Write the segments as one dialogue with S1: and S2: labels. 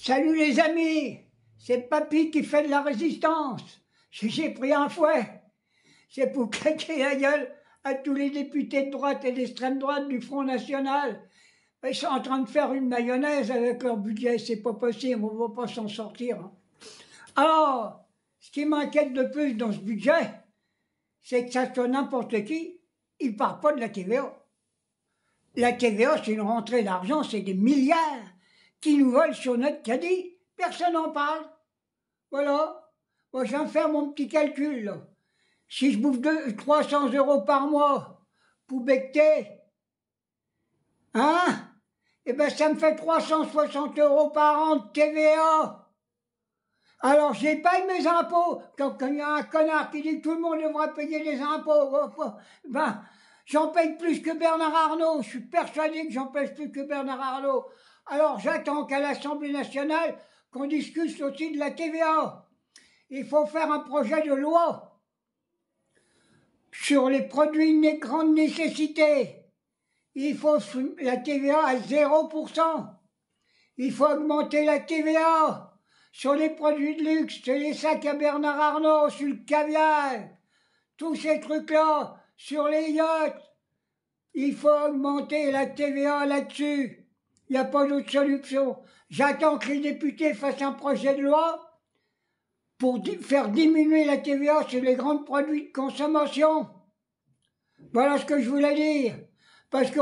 S1: Salut les amis, c'est Papy qui fait de la résistance. J'ai pris un fouet. C'est pour claquer la gueule à tous les députés de droite et d'extrême droite du Front National. Ils sont en train de faire une mayonnaise avec leur budget, c'est pas possible, on va pas s'en sortir. Alors, ce qui m'inquiète de plus dans ce budget, c'est que ça soit n'importe qui, il part pas de la TVA. La TVA, c'est une rentrée d'argent, c'est des milliards qui nous volent sur notre caddie. Personne n'en parle. Voilà. Moi, je viens de faire mon petit calcul, là. Si je bouffe 300 € par mois pour becter, hein, eh ben, ça me fait 360 € par an de TVA. Alors, j'ai payé mes impôts. Quand il y a un connard qui dit que tout le monde devra payer les impôts, ben, j'en paye plus que Bernard Arnault. Je suis persuadé que j'en paye plus que Bernard Arnault. Alors, j'attends qu'à l'Assemblée nationale, qu'on discute aussi de la TVA. Il faut faire un projet de loi sur les produits de grande nécessité. Il faut la TVA à 0%. Il faut augmenter la TVA sur les produits de luxe, sur les sacs à Bernard Arnault, sur le caviar, tous ces trucs-là, sur les yachts. Il faut augmenter la TVA là-dessus. Il n'y a pas d'autre solution. J'attends que les députés fassent un projet de loi pour faire diminuer la TVA sur les grands produits de consommation. Voilà ce que je voulais dire. Parce qu'il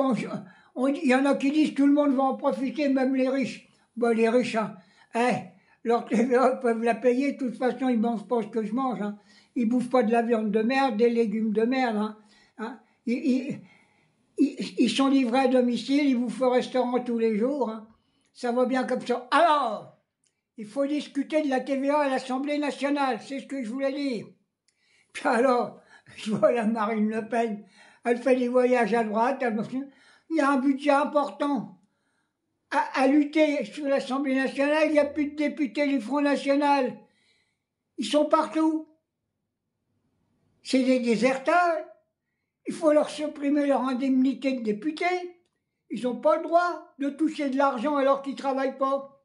S1: y en a qui disent que tout le monde va en profiter, même les riches. Bon, les riches, hein, leur TVA, ils peuvent la payer. De toute façon, ils ne mangent pas ce que je mange. Hein. Ils ne bouffent pas de la viande de merde, des légumes de merde. Hein. Ils sont livrés à domicile, ils bouffent au restaurant tous les jours. Hein. Ça va bien comme ça. Alors, il faut discuter de la TVA à l'Assemblée nationale, c'est ce que je voulais dire. Puis alors, je vois la Marine Le Pen, elle fait des voyages à droite, il y a un budget important. À lutter sur l'Assemblée nationale, il n'y a plus de députés du Front National. Ils sont partout. C'est des déserteurs. Il faut leur supprimer leur indemnité de député. Ils n'ont pas le droit de toucher de l'argent alors qu'ils ne travaillent pas.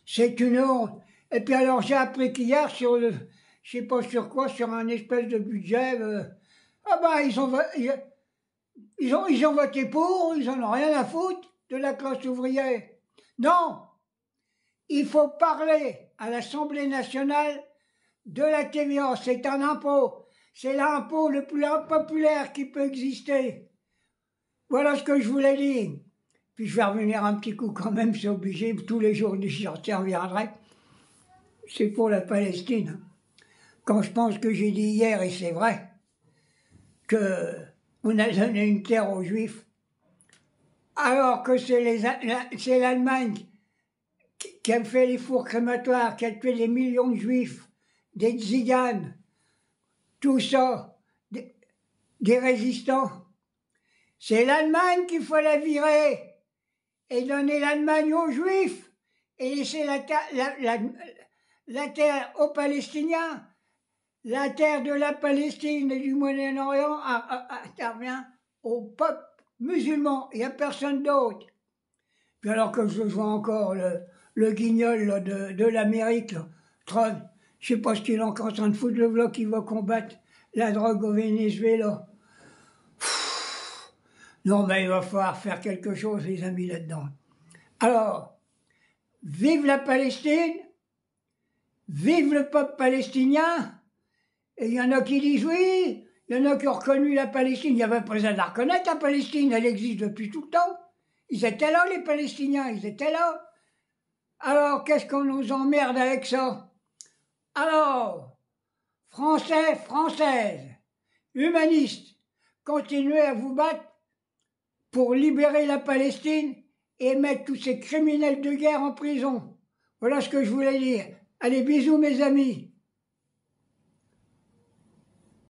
S1: C'est une honte. Et puis alors j'ai appris qu'hier sur le, je sais pas sur quoi, sur un espèce de budget, ah ben ils ont voté pour, ils en ont rien à foutre de la classe ouvrière. Non, il faut parler à l'Assemblée nationale de la TVA. C'est un impôt. C'est l'impôt le plus impopulaire qui peut exister. Voilà ce que je voulais dire. Puis je vais revenir un petit coup quand même, c'est obligé, tous les jours j'y reviendrai. C'est pour la Palestine. Quand je pense que j'ai dit hier, et c'est vrai, qu'on a donné une terre aux Juifs, alors que c'est l'Allemagne qui a fait les fours crématoires, qui a tué des millions de Juifs, des tziganes, tout ça, des résistants. C'est l'Allemagne qu'il faut la virer et donner l'Allemagne aux Juifs et laisser la terre aux Palestiniens. La terre de la Palestine et du Moyen-Orient intervient au peuple musulman, il n'y a personne d'autre. Puis alors que je vois encore le guignol là, de l'Amérique, Trump, je ne sais pas ce qu'il est encore en train de foutre, le bloc qui va combattre la drogue au Venezuela. Non, mais il va falloir faire quelque chose, les amis, là-dedans. Alors, vive la Palestine, vive le peuple palestinien, et il y en a qui disent oui, il y en a qui ont reconnu la Palestine. Il n'y avait pas besoin de la reconnaître, la Palestine, elle existe depuis tout le temps. Ils étaient là, les Palestiniens, ils étaient là. Alors, qu'est-ce qu'on nous emmerde avec ça? Alors, Français, Françaises, humanistes, continuez à vous battre pour libérer la Palestine et mettre tous ces criminels de guerre en prison. Voilà ce que je voulais dire. Allez, bisous mes amis.